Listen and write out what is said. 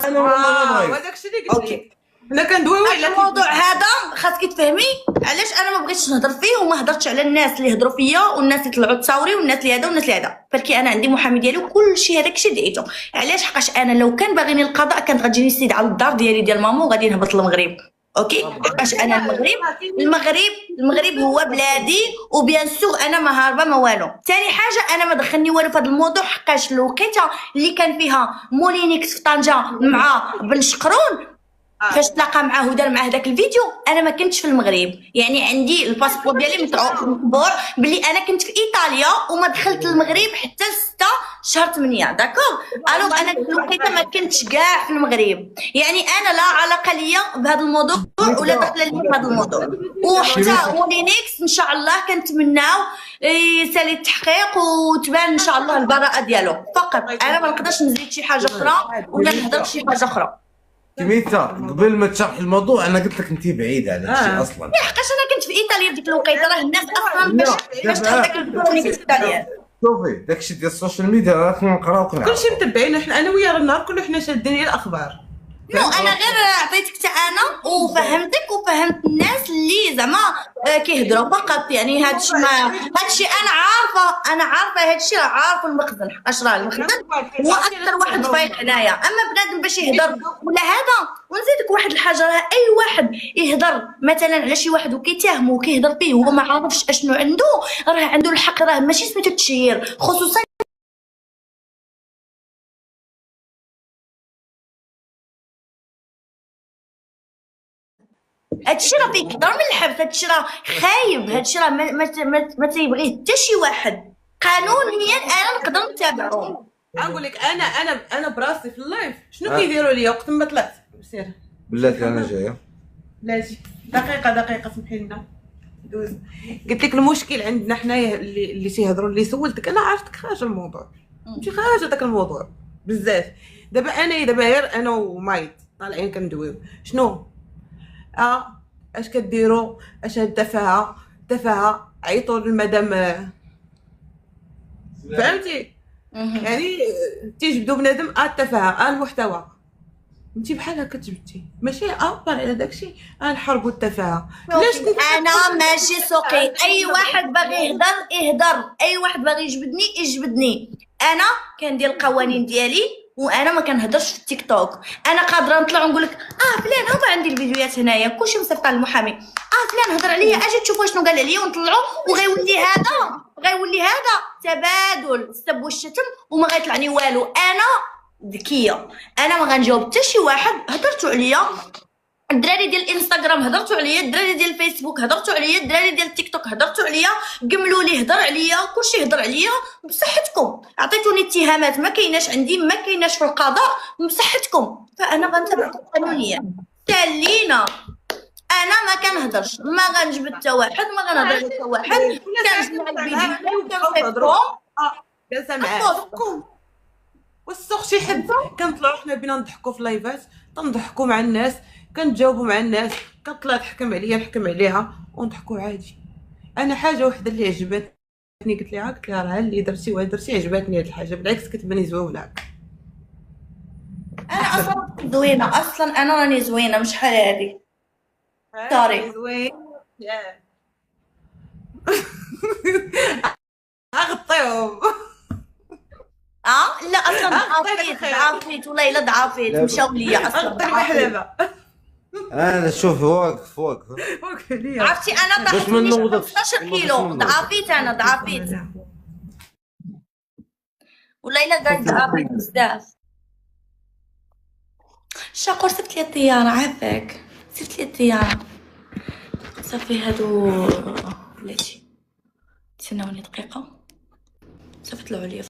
انا والله ما بغيت. وهذاك الشيء اللي قلت لك حنا كندويو على الموضوع هذا خاصك تفهمي علاش انا ما بغيتش نهضر فيه وما هضرتش على الناس اللي هضروا فيا والناس اللي طلعوا تصاوري والناس اللي هذا والناس اللي هذا، بلكي انا عندي محامي ديالي وكل شيء هذاك الشيء دعيته. علاش؟ حقاش انا لو كان باغيني القضاء كانت غتجيني السيد على الدار ديالي ديال مامو وغادي نهبط للمغرب. اوكي، حقاش انا المغرب هو بلادي وبيان سور انا ما هاربه ما والو. ثاني حاجه انا ما دخلني والو في هذا الموضوع حقاش الوقيته اللي كان فيها مولينيكس في طنجه مع بن شقرون فاش تلاقى معاه ودار معاه داك الفيديو انا ما كنتش في المغرب، يعني عندي الباسبور ديالي مطبوع بلي انا كنت في ايطاليا وما دخلت المغرب حتى 6 شهر 8 داكوغ. الوغ انا ديك الوقيته ما كنتش كاع في المغرب، يعني انا لا علاقه ليا بهذا الموضوع ولا داخله ليا بهذا الموضوع. وحتى مولينيكس ان شاء الله كنتمناو يسالي التحقيق وتبان ان شاء الله البراءه ديالو فقط. انا ما نقدرش نزيد شي حاجه اخرى ولا نهضر شي حاجه اخرى. سميتها قبل ما تشرح الموضوع انا قلت لك انت بعيده على هادشي اصلا. حقاش انا كنت في ايطاليا في ديك الوقيته راه الناس اصلا باش تحط داك الكرونيك في ايطاليا. شوفي داكشي ديال السوشيال ميديا راه كنقراو وكنعرفو كلشي متبعين حنا انا ويا النهار كله حنا شادين الاخبار. نو انا غير عطيتك حتى انا وفهمتك وفهمت الناس اللي زعما كيهضروا فقط. يعني هادشي انا عارفه هادشي راه عارفه المخزن حقاش راه المخزن هو اكثر واحد فايق هنايا. اما بنادم باش يهضر ولا هذا. ونزيدك واحد الحاجه راه اي واحد يهضر مثلا على شي واحد وكيتهمو وكيهضر فيه وهو ما عارفش اشنو عنده راه عنده الحق. راه ماشي سميتو التشهير خصوصا هادشي راه فيه كثر من الحبس. هادشي راه خايب. هادشي راه ما تيبغيه حتى شي واحد. قانونيا انا نقدر نتابعهم. نقول لك انا براسي في اللايف شنو كيديروا ليا وقت ما طلعت. سير بلاتي انا جايه. بلاتي دقيقه سمحي لنا دوز. قلت لك المشكل عندنا حنايا اللي تيهضروا اللي سولتك انا عرفتك خارج الموضوع ماشي خارج داك الموضوع بزاف. دابا غير انا ومايت طالعين كندويو شنو اش كديروا اش هاد تفاهه عيطوا للمدام فهمتي. يعني تيجبدوا بنادم التفاهه المحتوى انت بحال هكا تجبدتي ماشي طالع على داكشي نحاربوا التفاهه. علاش انا ماشي سوقي. اي واحد باغي يهضر اي واحد باغي يجبدني. انا كندير القوانين ديالي وانا ما كنهضرش في التيك توك. انا قادره نطلع ونقول لك فلان هما عندي الفيديوهات هنايا كلشي مصيفط للمحامي فلان هضر عليا اجي تشوفوا شنو قال عليا ونطلعوا وغيولي هذا تبادل السب والشتم وما غيطلعني والو. انا ذكيه انا ما غنجاوب حتى شي واحد هضرتوا عليا. الدراري ديال الانستغرام هضرتوا عليا، الدراري ديال الفيسبوك هضرتوا عليا، الدراري ديال التيك توك هضرتوا عليا، قملوا لي هضر عليا كلشي هضر عليا بصحتكم. عطيتوني اتهامات ما كايناش عندي ما كايناش في القضاء بصحتكم. فانا غنتبعكم قانونيا. تالينا انا ما كنهضرش ما غنجبد حتى واحد ما غنهضر على حتى واحد. كنجمع الفيديو وكنصيفطهم جالسه معاكم والسوق شي حد كنطلعوا حنا بينا نضحكوا في لايفات تنضحكوا مع الناس كنتجاوبوا مع الناس كطلع تحكم عليا نحكم عليها ونضحكوا عادي. انا حاجه وحده اللي عجبتني قلت لها راه اللي درتي عجبتني هاد الحاجه بالعكس كتباني زوينه. انا اصلا زوينه اصلا انا راني زوينه مش بحال هادي سوري زوين غطيهم. لا اصلا ضعفيت والله الا ضعفيت مشاو ليا اصلا دابا انا شوف واقف ليا عرفتي انا ضعفت 15 كيلو ضعفيت انا ضعفيت والله الا قاعد ضعفيت بزاف. شاقور صيفط لي الطياره عافاك صيفط لي الطياره صافي هادو بلاتي تسناوني دقيقه صيفط له عليا